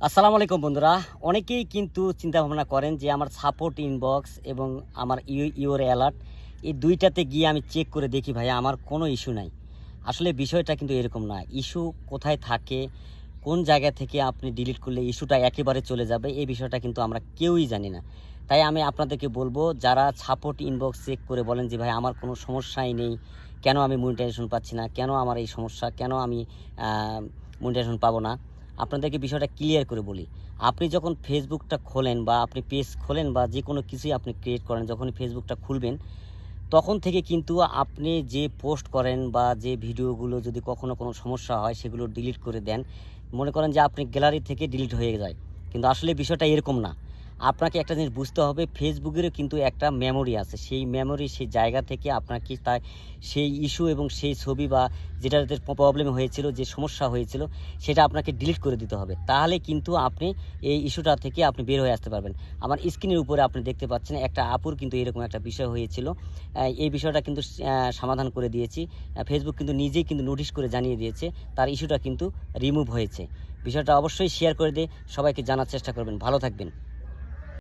আসসালামু আলাইকুম বন্ধুরা। অনেকেই কিন্তু চিন্তা ভাবনা করেন যে আমার সাপোর্ট ইনবক্স এবং আমার ইওর অ্যালার্ট এই ২টাতে গিয়ে আমি চেক করে দেখি ভাই আমার কোনো ইস্যু নাই। আসলে বিষয়টা কিন্তু এরকম না। ইস্যু কোথায় থাকে, কোন জায়গা থেকে আপনি ডিলিট করলে ইস্যুটা একেবারে চলে যাবে এই বিষয়টা কিন্তু আমরা কেউই জানি না। তাই আমি আপনাদেরকে বলব যারা সাপোর্ট ইনবক্স চেক করে বলেন যে ভাই আমার কোনো সমস্যাই নেই, কেন আমি মনিটাইজেশন পাচ্ছি না, কেন আমার এই সমস্যা, কেন আমি মনিটাইজেশন পাবো না? আপনাদেরকে বিষয়টা ক্লিয়ার করে বলি। আপনি যখন ফেসবুকটা খোলেন বা আপনি পেজ খোলেন বা যে কোনো কিছুই আপনি ক্রিয়েট করেন, যখনই ফেসবুকটা খুলবেন, তখন থেকে কিন্তু আপনি যে পোস্ট করেন বা যে ভিডিওগুলো যদি কখনো কোনো সমস্যা হয়, সেগুলো ডিলিট করে দেন। মনে করেন যে আপনি গ্যালারি থেকে ডিলিট হয়ে যায়। কিন্তু আসলে বিষয়টা এরকম না। আপনাকে একটা জিনিস বুঝতে হবে, ফেসবুকেরও কিন্তু একটা মেমোরি আছে। সেই মেমোরি, সেই জায়গা থেকে আপনাকে সেই ইস্যু এবং সেই ছবি বা যেটাতে প্রবলেম হয়েছিল, যে সমস্যা হয়েছিল, সেটা আপনাকে ডিলিট করে দিতে হবে। তাহলে কিন্তু আপনি এই ইস্যুটা থেকে আপনি বের হয়ে আসতে পারবেন। আমার স্ক্রিনের উপরে আপনি দেখতে পাচ্ছেন একটা আপুর কিন্তু এরকম একটা বিষয় হয়েছিল। এই বিষয়টা কিন্তু সমাধান করে দিয়েছি। ফেসবুক কিন্তু নিজেই কিন্তু নোটিশ করে জানিয়ে দিয়েছে তার ইস্যুটা কিন্তু রিমুভ হয়েছে। বিষয়টা অবশ্যই শেয়ার করে দিয়ে সবাইকে জানার চেষ্টা করবেন। ভালো থাকবেন।